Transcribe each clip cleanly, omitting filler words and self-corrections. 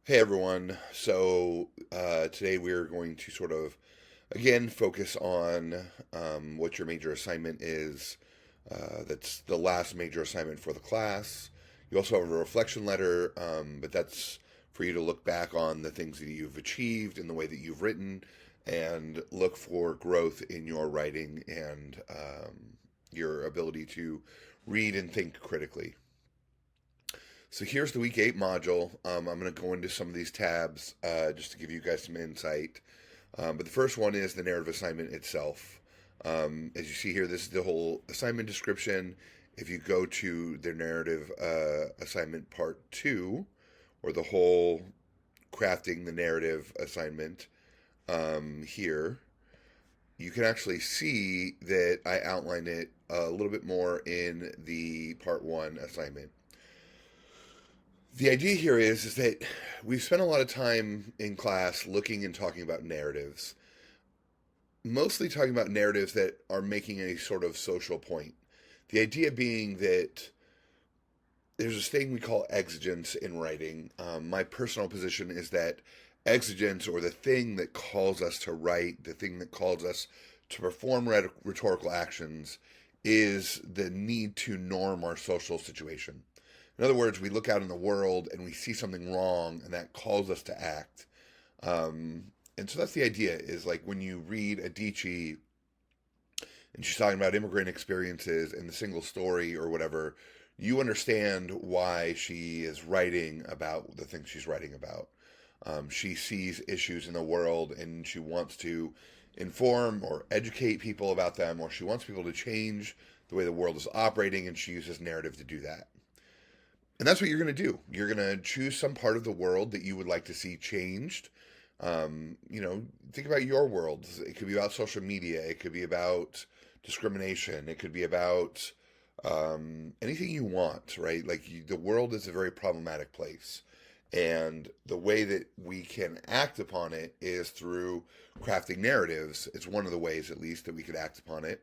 Hey everyone. Today we're going to sort of again focus on what your major assignment is. That's the last major assignment for the class. You also have a reflection letter, but that's for you to look back on the things that you've achieved and the way that you've written and look for growth in your writing and your ability to read and think critically. So here's the week 8 module. I'm going to go into some of these tabs just to give you guys some insight. But the first one is the narrative assignment itself. As you see here, this is the whole assignment description. If you go to the narrative assignment part 2, or the whole crafting the narrative assignment here, you can actually see that I outline it a little bit more in the part 1 assignment. The idea here is that we've spent a lot of time in class looking and talking about narratives, mostly talking about narratives that are making a sort of social point. The idea being that there's this thing we call exigence in writing. My personal position is that exigence, or the thing that calls us to write, the thing that calls us to perform rhetorical actions, is the need to norm our social situation. In other words, we look out in the world and we see something wrong, and that calls us to act. And so that's the idea. Is like when you read Adichie and she's talking about immigrant experiences and the single story or whatever, you understand why she is writing about the things she's writing about. She sees issues in the world and she wants to inform or educate people about them, or she wants people to change the way the world is operating, and she uses narrative to do that. And that's what you're going to do. You're going to choose some part of the world that you would like to see changed. Think about your world. It could be about social media. It could be about discrimination. It could be about anything you want, right? The world is a very problematic place. And the way that we can act upon it is through crafting narratives. It's one of the ways, at least, that we could act upon it.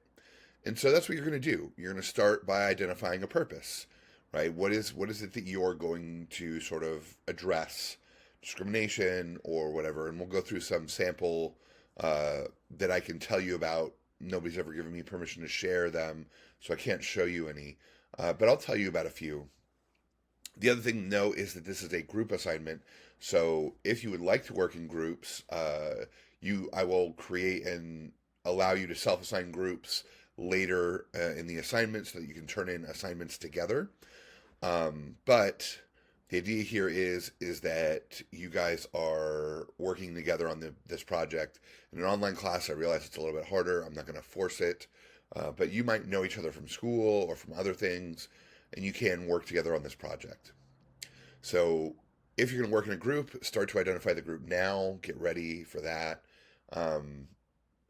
And so that's what you're going to do. You're going to start by identifying a purpose, right? What is it that you're going to sort of address? Discrimination or whatever. And we'll go through some sample that I can tell you about. Nobody's ever given me permission to share them, so I can't show you any. But I'll tell you about a few. The other thing to know is that this is a group assignment. So if you would like to work in groups, I will create and allow you to self-assign groups later in the assignment so that you can turn in assignments together. But the idea here is that you guys are working together on this project. In an online class, I realize it's a little bit harder. I'm not going to force it, but you might know each other from school or from other things, and you can work together on this project. So if you're going to work in a group, start to identify the group now. Get ready for that.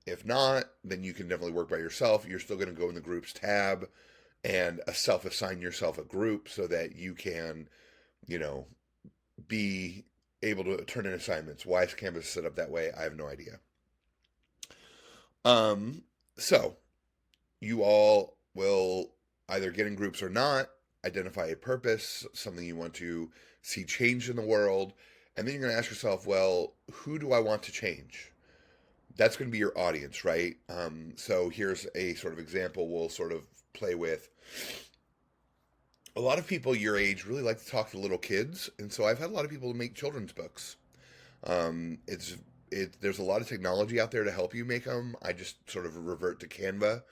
If not, then you can definitely work by yourself. You're still going to go in the groups tab and self-assign yourself a group so that you can, be able to turn in assignments. Why is Canvas set up that way? I have no idea. So you all will either get in groups or not, identify a purpose, something you want to see change in the world, and then you're going to ask yourself, well, who do I want to change? That's going to be your audience, right? So here's a sort of example we'll sort of play with. A lot of people your age really like to talk to little kids, and so I've had a lot of people make children's books. There's a lot of technology out there to help you make them. I just sort of revert to Canva.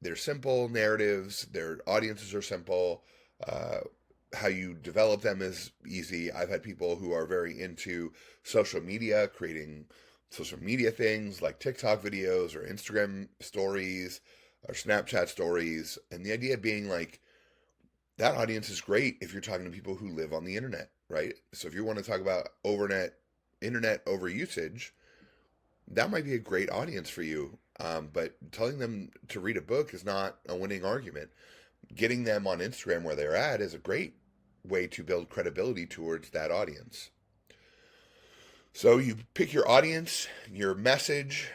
They're simple narratives. Their audiences are simple. How you develop them is easy. I've had people who are very into social media, creating social media things like TikTok videos or Instagram stories or Snapchat stories. And the idea being that audience is great if you're talking to people who live on the internet, right? So if you want to talk about internet overusage, that might be a great audience for you. But telling them to read a book is not a winning argument. Getting them on Instagram where they're at is a great way to build credibility towards that audience. So you pick your audience, your message,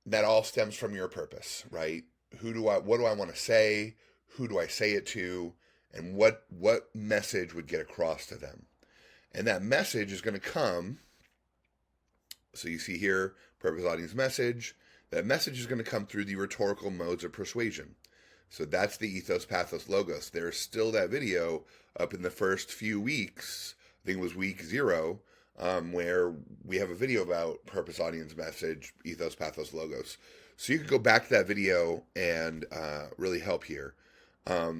that all stems from your purpose, right? What do I want to say? Who do I say it to? And what message would get across to them? And that message is going to come. So you see here, purpose, audience, message. That message is going to come through the rhetorical modes of persuasion. So that's the ethos, pathos, logos. There's still that video up in the first few weeks. I think it was week 0, where we have a video about purpose, audience, message, ethos, pathos, logos. So you could go back to that video and really help here. So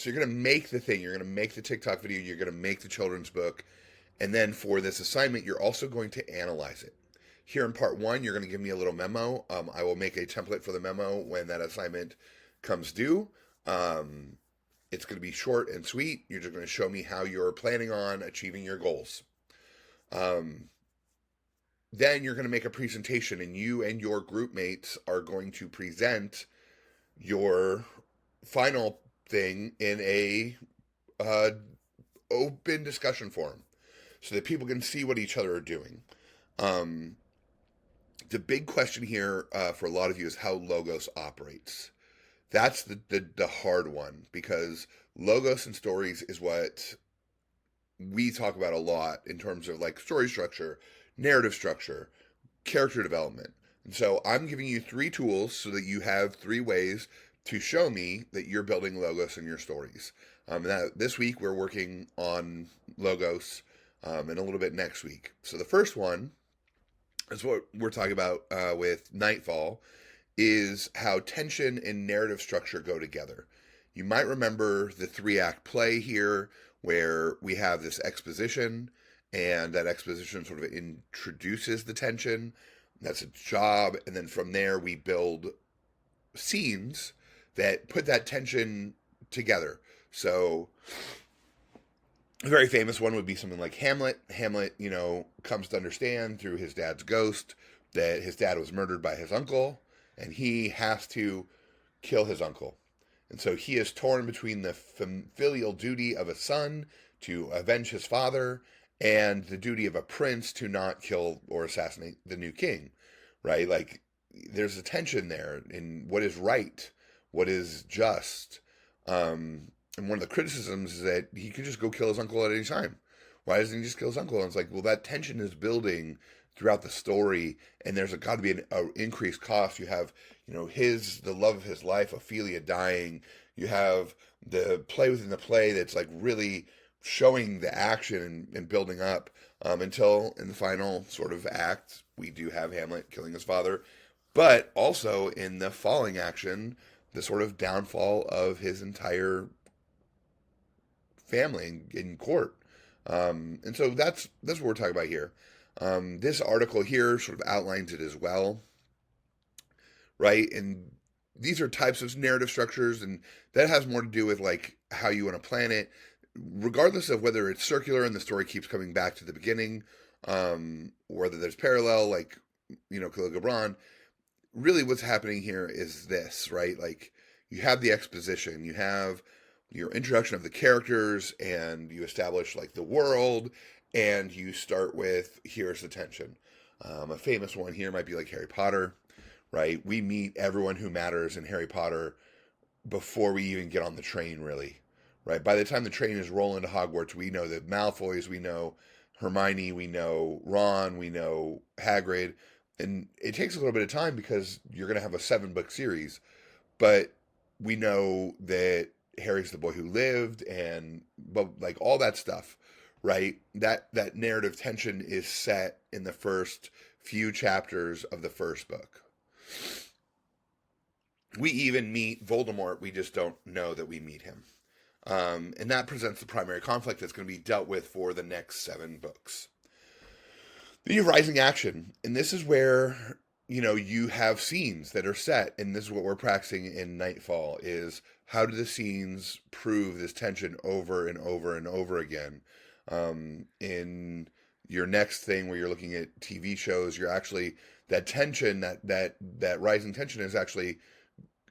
you're going to make the thing. You're going to make the TikTok video. You're going to make the children's book. And then for this assignment, you're also going to analyze it. Here in part 1, you're going to give me a little memo. I will make a template for the memo when that assignment comes due. It's going to be short and sweet. You're just going to show me how you're planning on achieving your goals. Then you're going to make a presentation, and you and your group mates are going to present your final thing in a open discussion forum so that people can see what each other are doing. The big question here for a lot of you is how Logos operates. That's the hard one, because Logos and stories is what we talk about a lot in terms of like story structure, narrative structure, character development. And so I'm giving you 3 tools so that you have 3 ways to show me that you're building Logos in your stories. This week we're working on Logos and a little bit next week. So the first one is what we're talking about with Nightfall, is how tension and narrative structure go together. You might remember the 3-act play here, where we have this exposition, and that exposition sort of introduces the tension. That's its job. And then from there, we build scenes that put that tension together. So a very famous one would be something like Hamlet. Hamlet, comes to understand through his dad's ghost that his dad was murdered by his uncle, and he has to kill his uncle. And so he is torn between the filial duty of a son to avenge his father and the duty of a prince to not kill or assassinate the new king, right? Like, there's a tension there in what is right, what is just. And one of the criticisms is that he could just go kill his uncle at any time. Why doesn't he just kill his uncle? And it's like, well, that tension is building throughout the story, and there's got to be an increased cost. You have, the love of his life, Ophelia, dying. You have the play within the play that's like really showing the action and building up until in the final sort of act, we do have Hamlet killing his father, but also in the falling action, the sort of downfall of his entire family in court. And so that's what we're talking about here. This article here sort of outlines it as well, right? And these are types of narrative structures, and that has more to do with like how you want to plan it, regardless of whether it's circular and the story keeps coming back to the beginning, or whether there's parallel, like, Caligula Braun. Really what's happening here is this, right? Like, you have the exposition, you have your introduction of the characters, and you establish like the world, and you start with, here's the tension. A famous one here might be like Harry Potter, right? We meet everyone who matters in Harry Potter before we even get on the train, really, right? By the time the train is rolling to Hogwarts, we know the Malfoys, we know Hermione, we know Ron, we know Hagrid, and it takes a little bit of time because you're going to have a 7-book series, but we know that Harry's the boy who lived, but like all that stuff, right? That narrative tension is set in the first few chapters of the first book. We even meet Voldemort, we just don't know that we meet him. And that presents the primary conflict that's going to be dealt with for the next 7 books. Then you have rising action, and this is where, you have scenes that are set, and this is what we're practicing in Nightfall, is how do the scenes prove this tension over and over and over again. In your next thing where you're looking at TV shows, you're actually, that tension, that rising tension is actually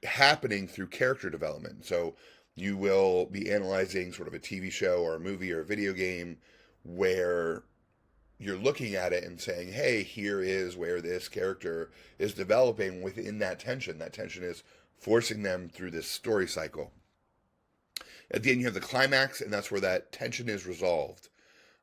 happening through character development. So you will be analyzing sort of a TV show or a movie or a video game where you're looking at it and saying, hey, here is where this character is developing within that tension. That tension is forcing them through this story cycle. At the end, you have the climax, and that's where that tension is resolved.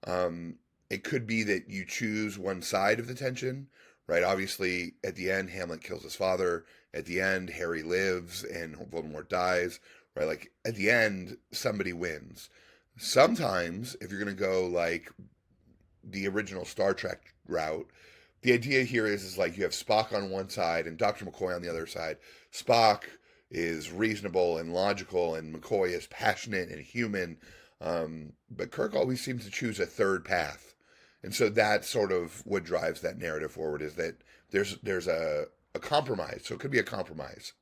Um, it could be that you choose one side of the tension, right? Obviously, at the end, Hamlet kills his father. At the end, Harry lives and Voldemort dies, right? Like, at the end, somebody wins. Sometimes, if you're going to go like the original Star Trek route, the idea here is like you have Spock on one side and Dr. McCoy on the other side. Spock is reasonable and logical, and McCoy is passionate and human. But Kirk always seems to choose a third path, and so that's sort of what drives that narrative forward. Is that there's a compromise, so it could be a compromise.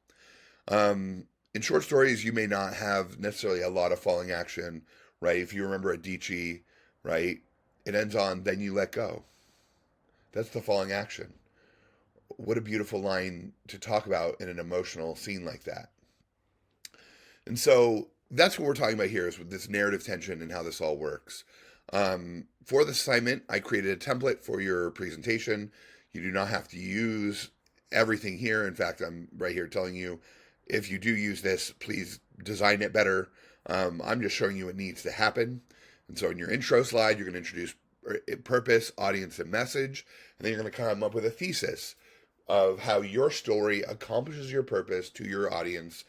In short stories, you may not have necessarily a lot of falling action, right? If you remember Adichie, right, it ends on then you let go. That's the falling action. What a beautiful line to talk about in an emotional scene like that. And so that's what we're talking about here is with this narrative tension and how this all works. For the assignment, I created a template for your presentation. You do not have to use everything here. In fact, I'm right here telling you if you do use this, please design it better. I'm just showing you what needs to happen. And so in your intro slide, you're going to introduce purpose, audience, and message. And then you're going to come up with a thesis of how your story accomplishes your purpose to your audience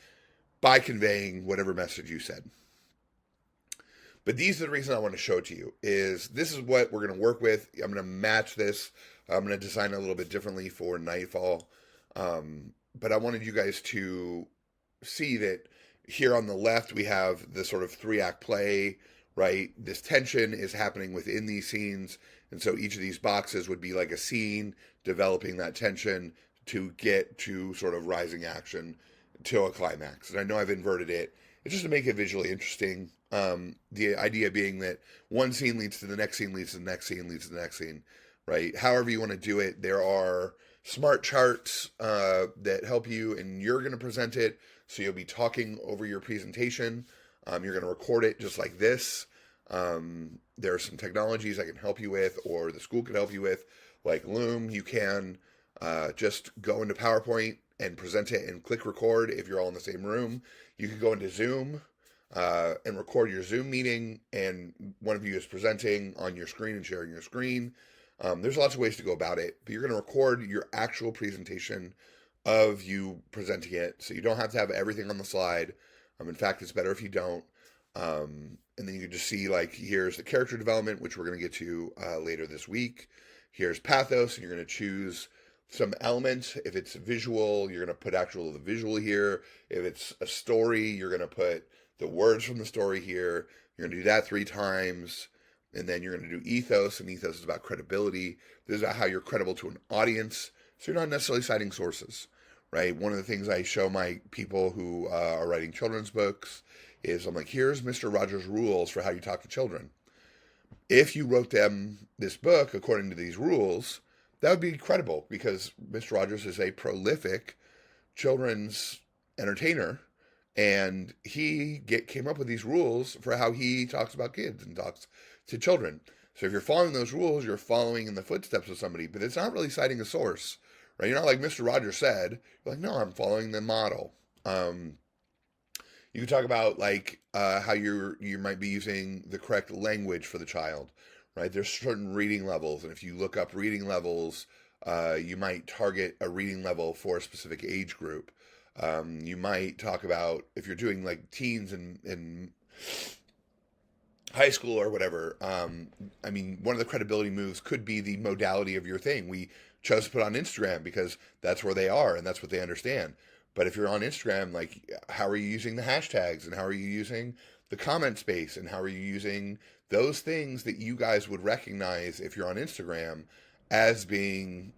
by conveying whatever message you said. But these are the reason I want to show it to you is this is what we're going to work with. I'm going to match this. I'm going to design it a little bit differently for Nightfall. But I wanted you guys to see that here on the left, we have the sort of 3-act play, right? This tension is happening within these scenes. And so each of these boxes would be like a scene developing that tension to get to sort of rising action to a climax. And I know I've inverted it. It's just to make it visually interesting. The idea being that one scene leads to the next scene, leads to the next scene, leads to the next scene, right? However you want to do it, there are smart charts that help you, and you're going to present it. So you'll be talking over your presentation. You're going to record it just like this. There are some technologies I can help you with, or the school can help you with, like Loom. You can just go into PowerPoint and present it and click record if you're all in the same room. You can go into Zoom and record your Zoom meeting, and one of you is presenting on your screen and sharing your screen. There's lots of ways to go about it, but you're going to record your actual presentation of you presenting it, so you don't have to have everything on the slide. In fact, it's better if you don't. And then you can just see, like, here's the character development, which we're going to get to later this week. Here's pathos, and you're going to choose some elements. If it's visual, you're going to put the visual here. If it's a story, you're going to put the words from the story here. You're going to do that 3 times. And then you're going to do ethos, and ethos is about credibility. This is about how you're credible to an audience. So you're not necessarily citing sources, right? One of the things I show my people who are writing children's books is I'm like, here's Mr. Rogers' rules for how you talk to children. If you wrote them this book according to these rules, that would be credible because Mr. Rogers is a prolific children's entertainer, and he came up with these rules for how he talks about kids and talks to children. So if you're following those rules, you're following in the footsteps of somebody, but it's not really citing a source, right? You're not like Mr. Rogers said. You're like, no, I'm following the model. You can talk about like how you might be using the correct language for the child, right? There's certain reading levels, and if you look up reading levels, you might target a reading level for a specific age group. You might talk about if you're doing like teens in high school or whatever. I mean, one of the credibility moves could be the modality of your thing. We chose to put on Instagram because that's where they are and that's what they understand. But if you're on Instagram, like, how are you using the hashtags and how are you using the comment space and how are you using those things that you guys would recognize if you're on Instagram as being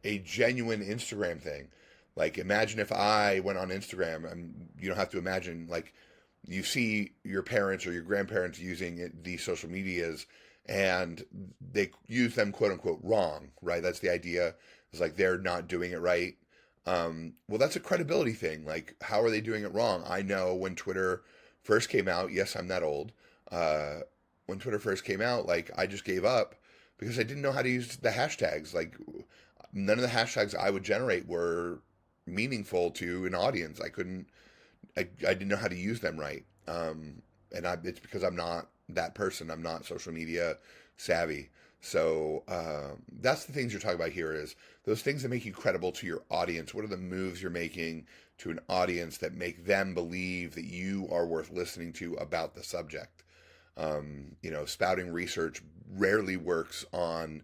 a genuine Instagram thing? Like, imagine if I went on Instagram, and you don't have to imagine, like, you see your parents or your grandparents using these social medias and they use them quote unquote wrong, right? That's the idea. It's like they're not doing it right. Well, that's a credibility thing. Like, how are they doing it wrong? I know when Twitter first came out, yes, I'm that old. When Twitter first came out, like, I just gave up because I didn't know how to use the hashtags. Like, none of the hashtags I would generate were meaningful to an audience. I didn't know how to use them right. It's because I'm not that person. I'm not social media savvy. So that's the things you're talking about here is those things that make you credible to your audience. What are the moves you're making to an audience that make them believe that you are worth listening to about the subject? Spouting research rarely works on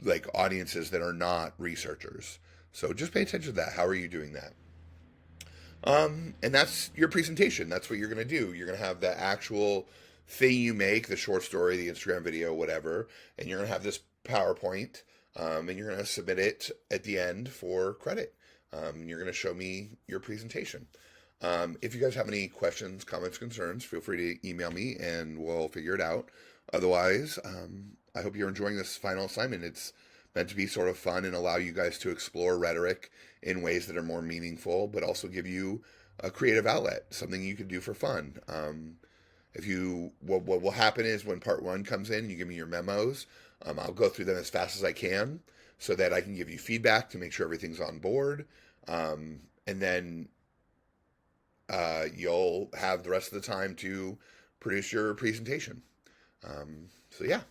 like audiences that are not researchers. So just pay attention to that. How are you doing that? And that's your presentation. That's what you're going to do. You're going to have the actual thing you make, the short story, the Instagram video, whatever, and you're going to have this PowerPoint, and you're going to submit it at the end for credit. And you're going to show me your presentation. If you guys have any questions, comments, concerns, feel free to email me and we'll figure it out. Otherwise, I hope you're enjoying this final assignment. It's meant to be sort of fun and allow you guys to explore rhetoric in ways that are more meaningful, but also give you a creative outlet, something you can do for fun. What will happen is when part one comes in, you give me your memos. I'll go through them as fast as I can so that I can give you feedback to make sure everything's on board. And then you'll have the rest of the time to produce your presentation. So yeah,